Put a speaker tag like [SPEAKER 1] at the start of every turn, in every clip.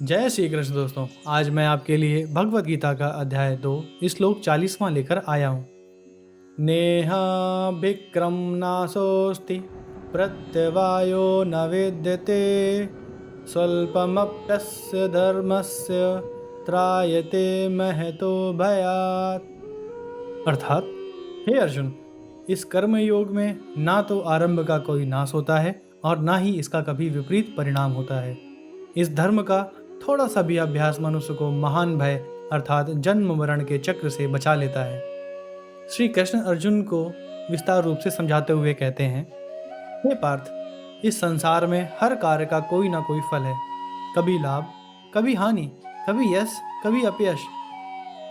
[SPEAKER 1] जय श्री कृष्ण दोस्तों। आज मैं आपके लिए भगवत गीता का अध्याय 2 श्लोक 40वां लेकर आया हूँ। नेहा विक्रम नासोस्ति प्रत्यवायो न विद्यते स्वल्पमप्यस्य धर्मस्य त्रायते महतो भयात्। अर्थात, हे अर्जुन, इस कर्म योग में ना तो आरंभ का कोई नाश होता है और ना ही इसका कभी विपरीत परिणाम होता है। इस धर्म का थोड़ा सा भी अभ्यास मनुष्य को महान भय अर्थात जन्म मरण के चक्र से बचा लेता है। श्री कृष्ण अर्जुन को विस्तार रूप से समझाते हुए कहते हैं, हे पार्थ, इस संसार में हर कार्य का कोई ना कोई फल है, कभी लाभ, कभी हानि, कभी यश, कभी अपयश।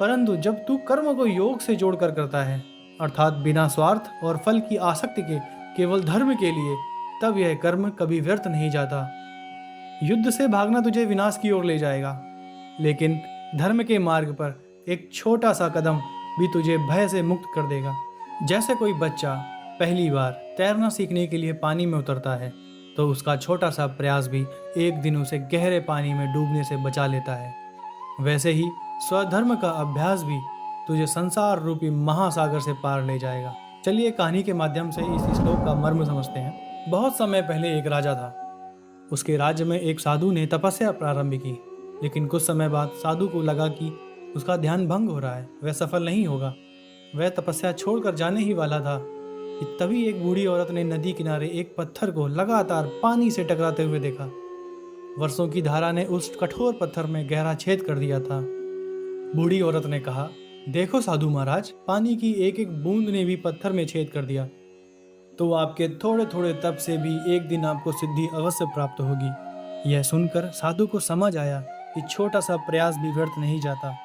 [SPEAKER 1] परंतु जब तू कर्म को योग से जोड़कर करता है, अर्थात बिना स्वार्थ और फल की आसक्ति के केवल धर्म के लिए, तब यह कर्म कभी व्यर्थ नहीं जाता। युद्ध से भागना तुझे विनाश की ओर ले जाएगा, लेकिन धर्म के मार्ग पर एक छोटा सा कदम भी तुझे भय से मुक्त कर देगा। जैसे कोई बच्चा पहली बार तैरना सीखने के लिए पानी में उतरता है, तो उसका छोटा सा प्रयास भी एक दिन उसे गहरे पानी में डूबने से बचा लेता है। वैसे ही स्वधर्म का अभ्यास भी तुझे संसार रूपी महासागर से पार ले जाएगा। चलिए कहानी के माध्यम से इस श्लोक का मर्म समझते हैं। बहुत समय पहले एक राजा था। उसके राज्य में एक साधु ने तपस्या प्रारंभ की, लेकिन कुछ समय बाद साधु को लगा कि उसका ध्यान भंग हो रहा है, वह सफल नहीं होगा। वह तपस्या छोड़कर जाने ही वाला था कि तभी एक बूढ़ी औरत ने नदी किनारे एक पत्थर को लगातार पानी से टकराते हुए देखा। वर्षों की धारा ने उस कठोर पत्थर में गहरा छेद कर दिया था। बूढ़ी औरत ने कहा, देखो साधु महाराज, पानी की एक एक बूंद ने भी पत्थर में छेद कर दिया, तो आपके थोड़े थोड़े तप से भी एक दिन आपको सिद्धि अवश्य प्राप्त होगी। यह सुनकर साधु को समझ आया कि छोटा सा प्रयास भी व्यर्थ नहीं जाता।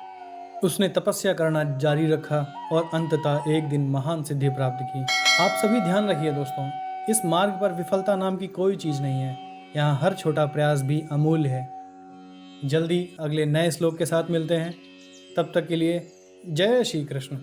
[SPEAKER 1] उसने तपस्या करना जारी रखा और अंततः एक दिन महान सिद्धि प्राप्त की। आप सभी ध्यान रखिए दोस्तों, इस मार्ग पर विफलता नाम की कोई चीज़ नहीं है। यहाँ हर छोटा प्रयास भी अमूल्य है। जल्दी अगले नए श्लोक के साथ मिलते हैं। तब तक के लिए जय श्री कृष्ण।